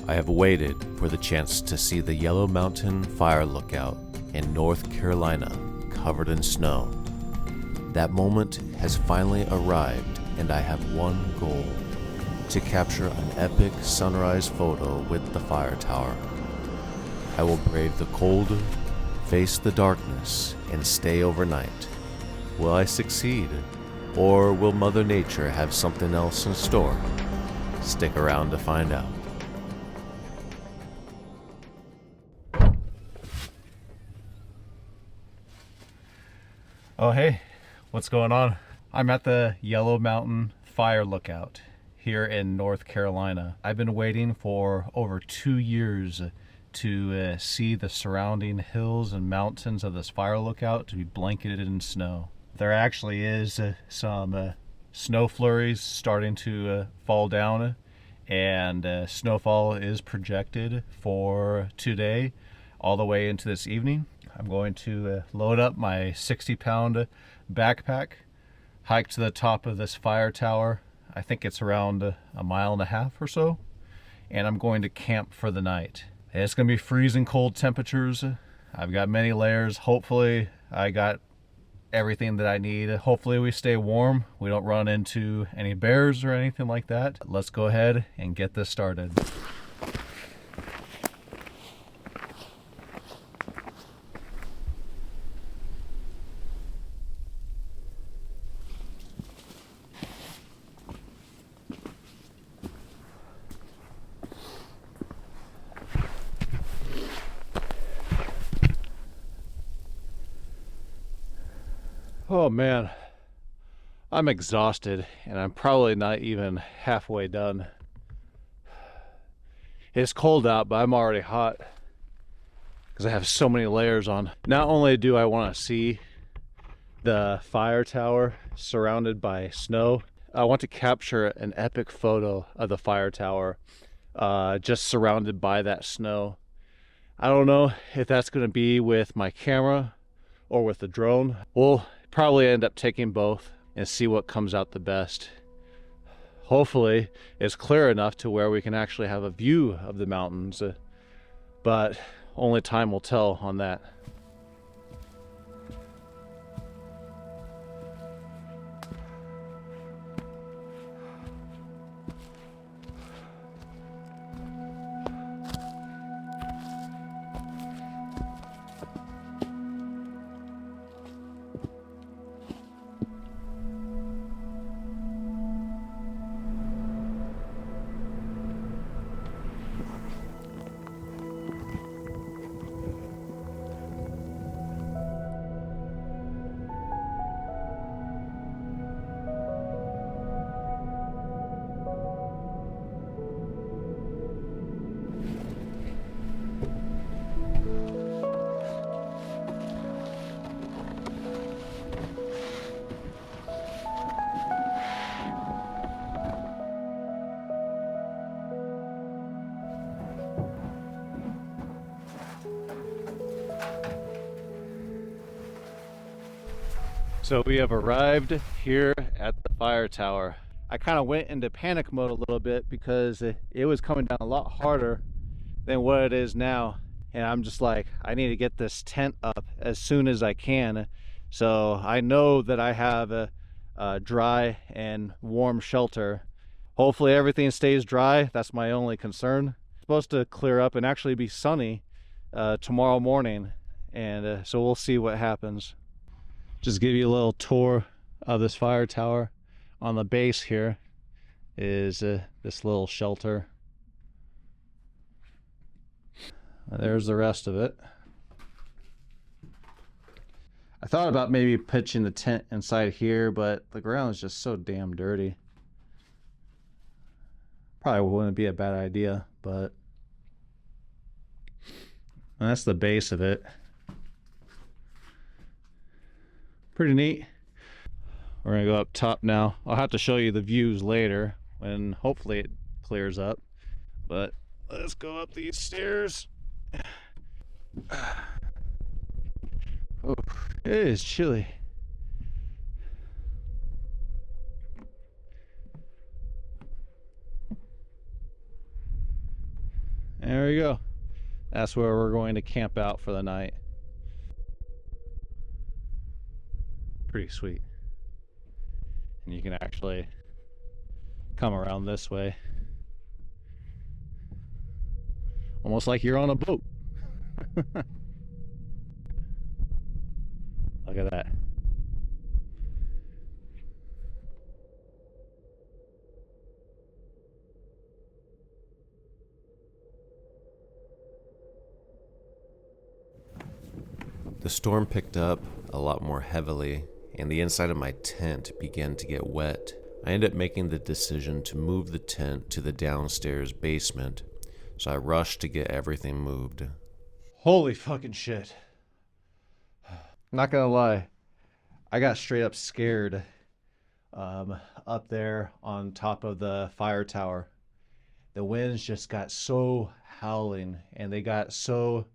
I have waited for the chance to see the Yellow Mountain Fire Lookout in North Carolina covered in snow. That moment has finally arrived, and I have one goal: to capture an epic sunrise photo with the fire tower. I will brave the cold, face the darkness, and stay overnight. Will I succeed, or will Mother Nature have something else in store? Stick around to find out. Oh hey, what's going on? I'm at the Yellow Mountain Fire Lookout here in North Carolina. I've been waiting for over 2 years to see the surrounding hills and mountains of this fire lookout to be blanketed in snow. There actually is some snow flurries starting to fall down, and snowfall is projected for today all the way into this evening. I'm going to load up my 60-pound backpack, hike to the top of this fire tower. I think it's around a mile and a half or so, and I'm going to camp for the night. It's going to be freezing cold temperatures. I've got many layers. Hopefully I got everything that I need. Hopefully we stay warm. We don't run into any bears or anything like that. Let's go ahead and get this started. Oh man, I'm exhausted, and I'm probably not even halfway done. It's cold out, but I'm already hot because I have so many layers on. Not only do I want to see the fire tower surrounded by snow, I want to capture an epic photo of the fire tower just surrounded by that snow. I don't know if that's going to be with my camera or with the drone. We'll probably end up taking both and see what comes out the best. Hopefully it's clear enough to where we can actually have a view of the mountains, but only time will tell on that. So we have arrived here at the fire tower. I kind of went into panic mode a little bit because it was coming down a lot harder than what it is now. And I'm just like, I need to get this tent up as soon as I can. So I know that I have a dry and warm shelter. Hopefully everything stays dry. That's my only concern. It's supposed to clear up and actually be sunny tomorrow morning. And so we'll see what happens. Just give you a little tour of this fire tower. On the base here is this little shelter. There's the rest of it. I thought about maybe pitching the tent inside here, but the ground is just so damn dirty. Probably wouldn't be a bad idea, but that's the base of it. Pretty neat. We're gonna go up top now. I'll have to show you the views later when hopefully it clears up, but let's go up these stairs. Oh, it is chilly. There we go. That's where we're going to camp out for the night. Pretty sweet. And you can actually come around this way. Almost like you're on a boat. Look at that. The storm picked up a lot more heavily, and the inside of my tent began to get wet. I ended up making the decision to move the tent to the downstairs basement, so I rushed to get everything moved. Holy fucking shit. Not gonna lie, I got straight up scared up there on top of the fire tower. The winds just got so howling, and they got so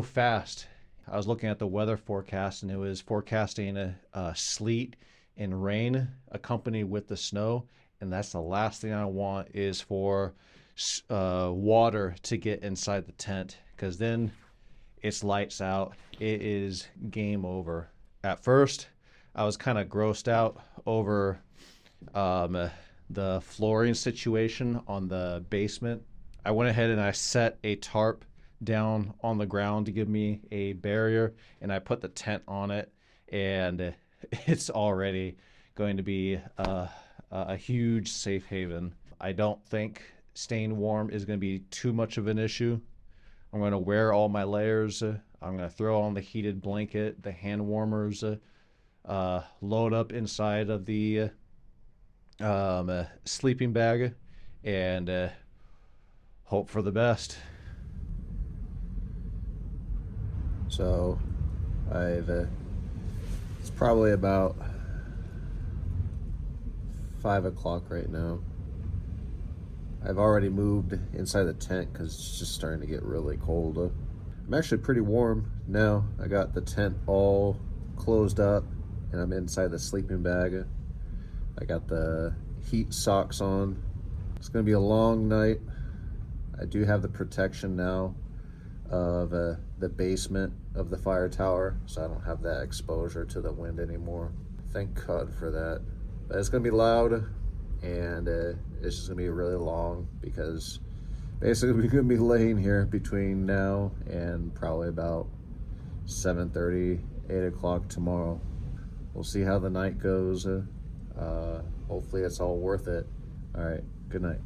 fast. I was looking at the weather forecast, and it was forecasting sleet and rain accompanied with the snow, and that's the last thing I want is for water to get inside the tent, because then it's lights out. It is game over. At first, I was kind of grossed out over the flooring situation on the basement. I went ahead and I set a tarp down on the ground to give me a barrier, and I put the tent on it, and it's already going to be a huge safe haven. I don't think staying warm is going to be too much of an issue. I'm going to wear all my layers. I'm going to throw on the heated blanket, the hand warmers, load up inside of the sleeping bag, and hope for the best. So it's probably about 5 o'clock right now. I've already moved inside the tent because it's just starting to get really cold. I'm actually pretty warm now. I got the tent all closed up and I'm inside the sleeping bag. I got the heat socks on. It's going to be a long night. I do have the protection now of the basement of the fire tower, so I don't have that exposure to the wind anymore. Thank God for that. But it's going to be loud, and it's just going to be really long, because basically we're going to be laying here between now and probably about 7:30, 8 o'clock tomorrow. We'll see how the night goes. Hopefully it's all worth it. All right, good night.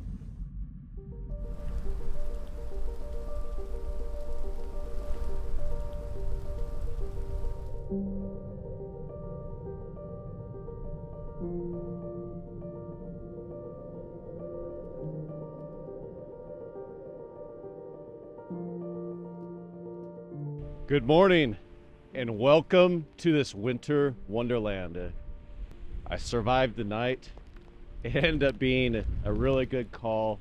Good morning, and welcome to this winter wonderland. I survived the night. It ended up being a really good call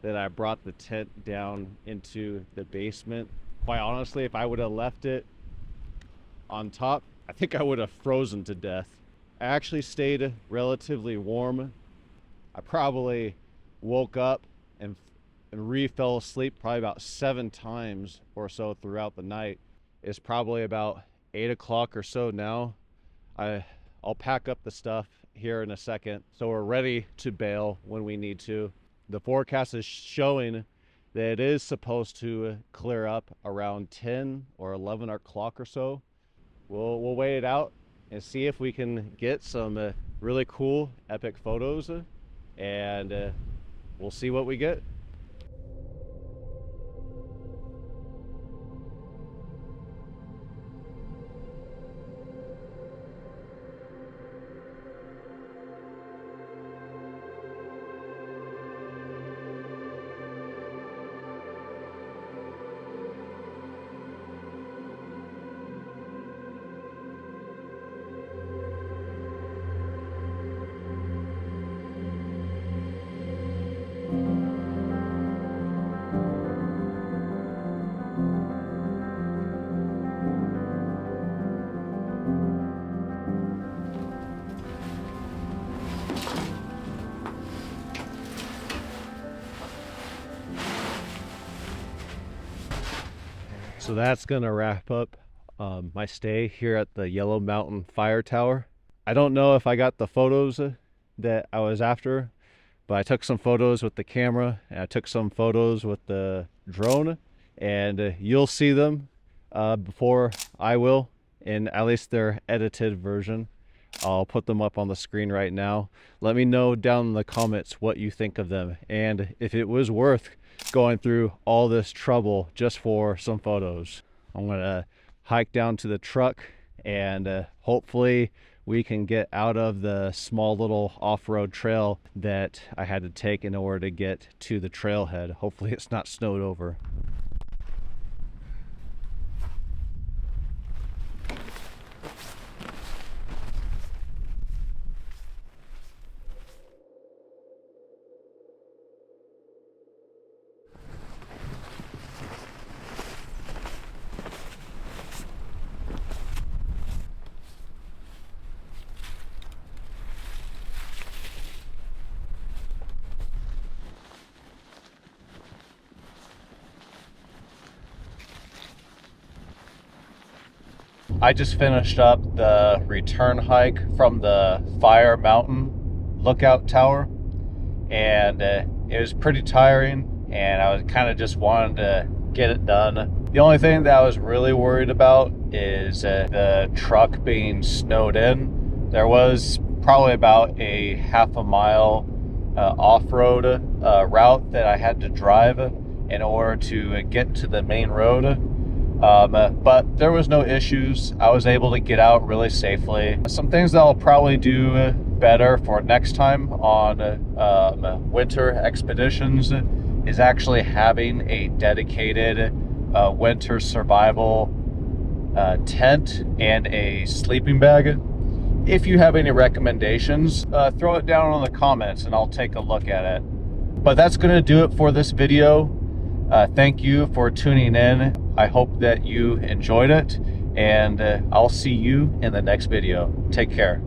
that I brought the tent down into the basement. Quite honestly, if I would have left it on top, I think I would have frozen to death. I actually stayed relatively warm. I probably woke up and fell asleep probably about 7 times or so throughout the night. It's probably about 8 o'clock or so now. I'll pack up the stuff here in a second, so we're ready to bail when we need to. The forecast is showing that it is supposed to clear up around 10 or 11 o'clock or so. We'll wait it out and see if we can get some really cool, epic photos, and we'll see what we get. So that's gonna wrap up my stay here at the Yellow Mountain Fire Tower. I don't know if I got the photos that I was after, but I took some photos with the camera and I took some photos with the drone, and you'll see them before I will, in at least their edited version. I'll put them up on the screen right now. Let me know down in the comments what you think of them and if it was worth going through all this trouble just for some photos. I'm gonna hike down to the truck and hopefully we can get out of the small little off-road trail that I had to take in order to get to the trailhead. Hopefully it's not snowed over. I just finished up the return hike from the Fire Mountain Lookout Tower, and it was pretty tiring, and I was kind of just wanted to get it done. The only thing that I was really worried about is the truck being snowed in. There was probably about a half a mile off-road route that I had to drive in order to get to the main road. But there was no issues. I was able to get out really safely. Some things that I'll probably do better for next time on winter expeditions is actually having a dedicated winter survival tent and a sleeping bag. If you have any recommendations, throw it down in the comments and I'll take a look at it. But that's going to do it for this video. Thank you for tuning in. I hope that you enjoyed it, and I'll see you in the next video. Take care.